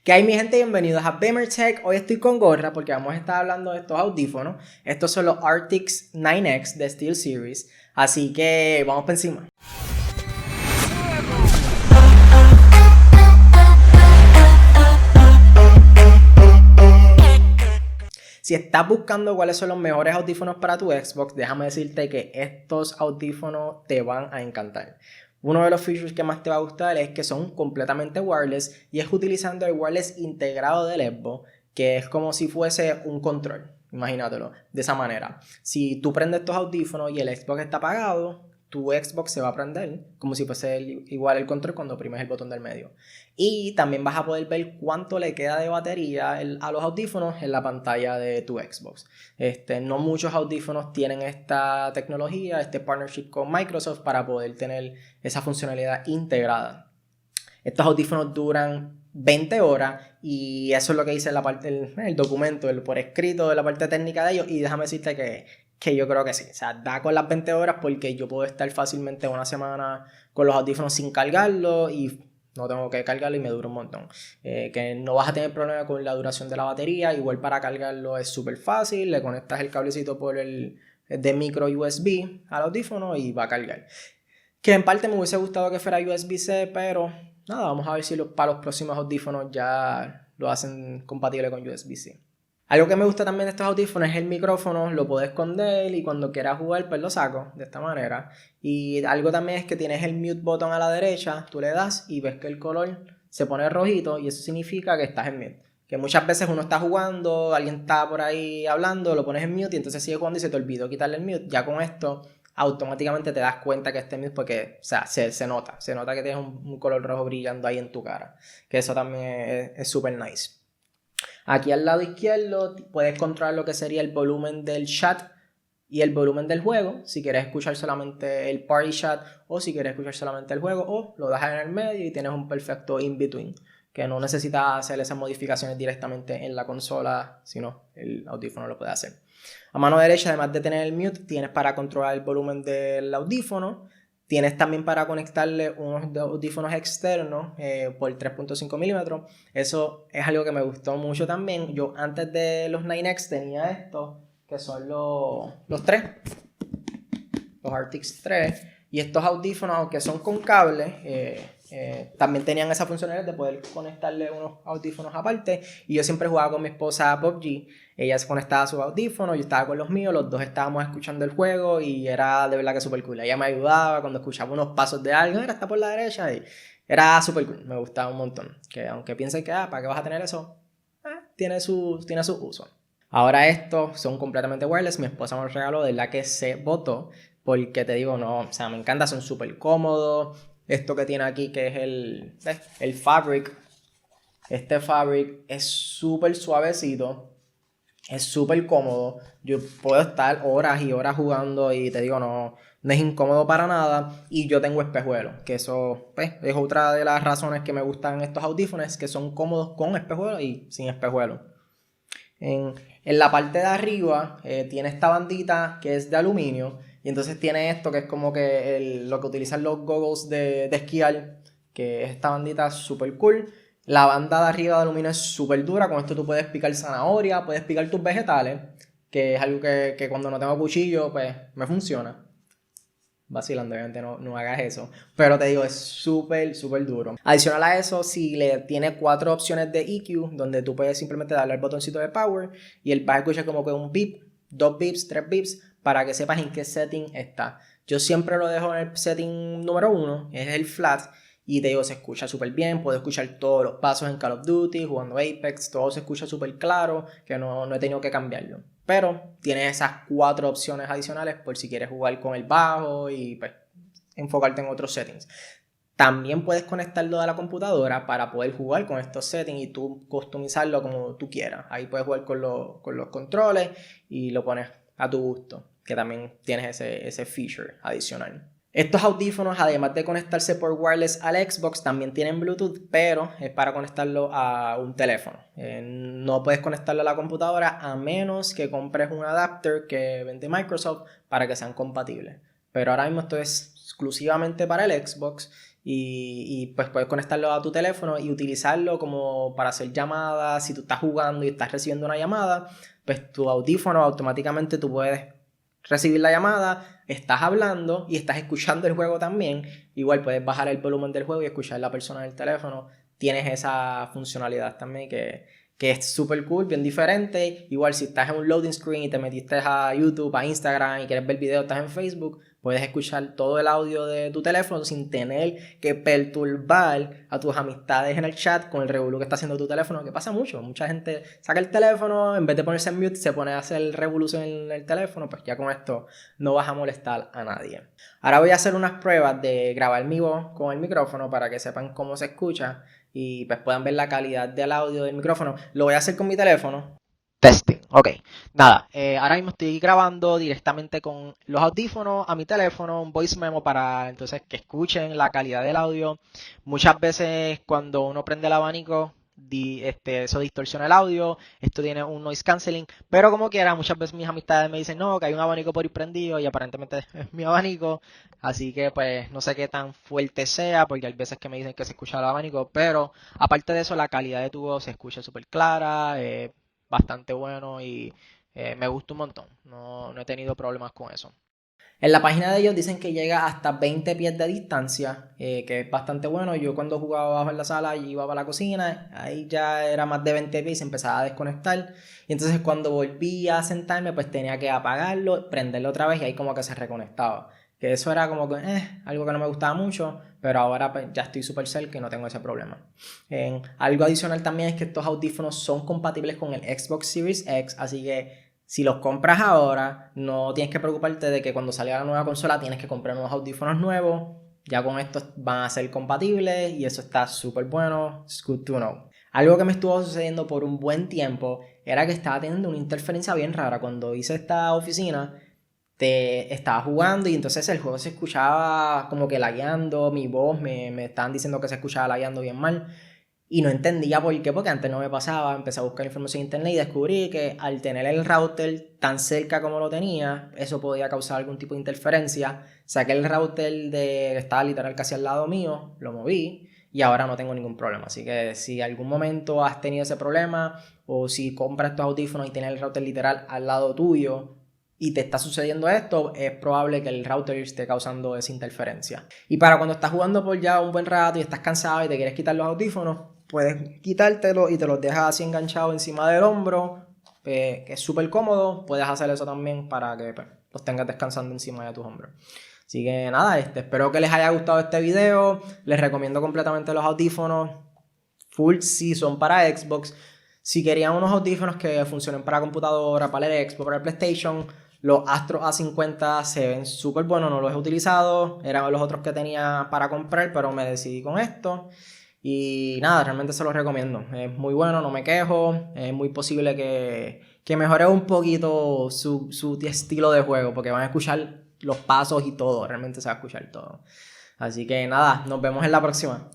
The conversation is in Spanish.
¿Qué hay, mi gente? Bienvenidos a BeamerTech. Hoy estoy con gorra porque vamos a estar hablando de estos audífonos. Estos son los Arctis 9X de SteelSeries. Así que vamos por encima. Si estás buscando cuáles son los mejores audífonos para tu Xbox, déjame decirte que estos audífonos te van a encantar. Uno de los features que más te va a gustar es que son completamente wireless y es utilizando el wireless integrado del Xbox, que es como si fuese un control. Imagínatelo de esa manera. Si tú prendes estos audífonos y el Xbox está apagado, tu Xbox se va a prender como si fuese igual el control cuando oprimes el botón del medio. Y también vas a poder ver cuánto le queda de batería a los audífonos en la pantalla de tu Xbox. No muchos audífonos tienen esta tecnología, este partnership con Microsoft para poder tener esa funcionalidad integrada. Estos audífonos duran 20 horas y eso es lo que dice la parte el documento, por escrito de la parte técnica de ellos, y déjame decirte que yo creo que sí, o sea, da con las 20 horas porque yo puedo estar fácilmente una semana con los audífonos sin cargarlo y no tengo que cargarlo y me dura un montón. Que no vas a tener problema con la duración de la batería, igual para cargarlo es súper fácil, le conectas el cablecito por el de micro USB al audífono y va a cargar. Que en parte me hubiese gustado que fuera USB-C, pero nada, vamos a ver si para los próximos audífonos ya lo hacen compatible con USB-C. Algo que me gusta también de estos audífonos es el micrófono, lo puedo esconder y cuando quiera jugar pues lo saco de esta manera. Y algo también es que tienes el mute button a la derecha, tú le das y ves que el color se pone rojito y eso significa que estás en mute. Que muchas veces uno está jugando, alguien está por ahí hablando, lo pones en mute y entonces sigue jugando y se te olvidó quitarle el mute. Ya con esto automáticamente te das cuenta que esté mute porque, o sea, se nota que tienes un color rojo brillando ahí en tu cara. Que eso también es súper nice. Aquí al lado izquierdo puedes controlar lo que sería el volumen del chat y el volumen del juego, si quieres escuchar solamente el party chat o si quieres escuchar solamente el juego, o lo dejas en el medio y tienes un perfecto in-between, que no necesitas hacer esas modificaciones directamente en la consola, sino el audífono lo puede hacer. A mano derecha, además de tener el mute, tienes para controlar el volumen del audífono. Tienes también para conectarle unos audífonos externos por 3.5 milímetros. Eso es algo que me gustó mucho también. Yo antes de los 9X tenía estos, que son los 3. Los Arctis 3. Y estos audífonos, aunque son con cable, también tenían esa funcionalidad de poder conectarle unos audífonos aparte. Y yo siempre jugaba con mi esposa a PUBG. Ella se conectaba a sus audífonos, yo estaba con los míos, los dos estábamos escuchando el juego y era de verdad que súper cool. Ella me ayudaba cuando escuchaba unos pasos de alguien, está por la derecha, y era súper cool, me gustaba un montón. Que aunque piensen que, ¿para qué vas a tener eso? Tiene su uso. Ahora estos son completamente wireless, mi esposa me los regaló, de verdad que se botó, porque te digo, no, o sea, me encanta, son súper cómodos. Esto que tiene aquí que es el fabric, este fabric es súper suavecito. Es súper cómodo, yo puedo estar horas y horas jugando y te digo, no es incómodo para nada. Y yo tengo espejuelos, que eso pues, es otra de las razones que me gustan estos audífonos, que son cómodos con espejuelos y sin espejuelos. En la parte de arriba tiene esta bandita que es de aluminio y entonces tiene esto que es como que lo que utilizan los goggles de esquiar, que es esta bandita súper cool. La banda de arriba de aluminio es súper dura, con esto tú puedes picar zanahoria, puedes picar tus vegetales, que es algo que cuando no tengo cuchillo pues me funciona. Vacilando, obviamente no hagas eso, pero te digo, es súper duro. Adicional a eso, si le tiene 4 opciones de EQ, donde tú puedes simplemente darle al botoncito de power y él va a escuchar como que un beep, 2 beeps, 3 beeps, para que sepas en qué setting está. Yo siempre lo dejo en el setting número 1, es el flat, y te digo, se escucha súper bien, puedo escuchar todos los pasos en Call of Duty, jugando Apex, todo se escucha súper claro, que no he tenido que cambiarlo. Pero tienes esas 4 opciones adicionales por si quieres jugar con el bajo y pues enfocarte en otros settings. También puedes conectarlo a la computadora para poder jugar con estos settings y tú customizarlo como tú quieras. Ahí puedes jugar con los controles y lo pones a tu gusto, que también tienes ese feature adicional. Estos audífonos, además de conectarse por wireless al Xbox, también tienen Bluetooth, pero es para conectarlo a un teléfono. No puedes conectarlo a la computadora a menos que compres un adapter que vende Microsoft para que sean compatibles. Pero ahora mismo esto es exclusivamente para el Xbox y pues puedes conectarlo a tu teléfono y utilizarlo como para hacer llamadas. Si tú estás jugando y estás recibiendo una llamada, pues tu audífono automáticamente tú puedes recibir la llamada, estás hablando y estás escuchando el juego también. Igual puedes bajar el volumen del juego y escuchar a la persona en el teléfono. Tienes esa funcionalidad también que es súper cool, bien diferente. Igual si estás en un loading screen y te metiste a YouTube, a Instagram y quieres ver videos, estás en Facebook, puedes escuchar todo el audio de tu teléfono sin tener que perturbar a tus amistades en el chat con el revolú que está haciendo tu teléfono, que pasa mucho. Mucha gente saca el teléfono, en vez de ponerse en mute, se pone a hacer revolución en el teléfono. Pues ya con esto no vas a molestar a nadie. Ahora voy a hacer unas pruebas de grabar mi voz con el micrófono para que sepan cómo se escucha y pues puedan ver la calidad del audio del micrófono. Lo voy a hacer con mi teléfono. Testing, ok. Nada, ahora mismo estoy grabando directamente con los audífonos a mi teléfono, un voice memo para entonces que escuchen la calidad del audio. Muchas veces cuando uno prende el abanico, eso distorsiona el audio, esto tiene un noise cancelling, pero como quiera, muchas veces mis amistades me dicen no, que hay un abanico por ahí prendido y aparentemente es mi abanico, así que pues no sé qué tan fuerte sea, porque hay veces que me dicen que se escucha el abanico, pero aparte de eso la calidad de tu voz se escucha súper clara, bastante bueno y me gusta un montón, no he tenido problemas con eso. En la página de ellos dicen que llega hasta 20 pies de distancia, que es bastante bueno. Yo cuando jugaba abajo en la sala y iba para la cocina, ahí ya era más de 20 pies y se empezaba a desconectar. Y entonces cuando volví a sentarme, pues tenía que apagarlo, prenderlo otra vez y ahí como que se reconectaba. Que eso era como que algo que no me gustaba mucho, pero ahora pues, ya estoy súper cerca y no tengo ese problema. Algo adicional también es que estos audífonos son compatibles con el Xbox Series X, así que si los compras ahora, no tienes que preocuparte de que cuando salga la nueva consola tienes que comprar unos audífonos nuevos. Ya con estos van a ser compatibles y eso está súper bueno. It's good to know. Algo que me estuvo sucediendo por un buen tiempo era que estaba teniendo una interferencia bien rara. Cuando hice esta oficina, estaba jugando y entonces el juego se escuchaba como que lagueando. Mi voz me estaban diciendo que se escuchaba lagueando bien mal. Y no entendía por qué, porque antes no me pasaba. Empecé a buscar información en internet y descubrí que al tener el router tan cerca como lo tenía, eso podía causar algún tipo de interferencia. Saqué el router que estaba literal casi al lado mío, lo moví y ahora no tengo ningún problema. Así que si algún momento has tenido ese problema o si compras estos audífonos y tienes el router literal al lado tuyo y te está sucediendo esto, es probable que el router esté causando esa interferencia. Y para cuando estás jugando por ya un buen rato y estás cansado y te quieres quitar los audífonos, puedes quitártelo y te los dejas así enganchados encima del hombro, que es súper cómodo. Puedes hacer eso también para que los tengas descansando encima de tus hombros. Así que nada, espero que les haya gustado este video. Les recomiendo completamente los audífonos Full Season para Xbox. Si querían unos audífonos que funcionen para computadora, para el Xbox, para el PlayStation, los Astro A50 se ven súper buenos. No los he utilizado, eran los otros que tenía para comprar, pero me decidí con esto. Y nada, realmente se los recomiendo. Es muy bueno, no me quejo. Es muy posible que mejore un poquito su estilo de juego, porque van a escuchar los pasos y todo. Realmente se va a escuchar todo. Así que nada, nos vemos en la próxima.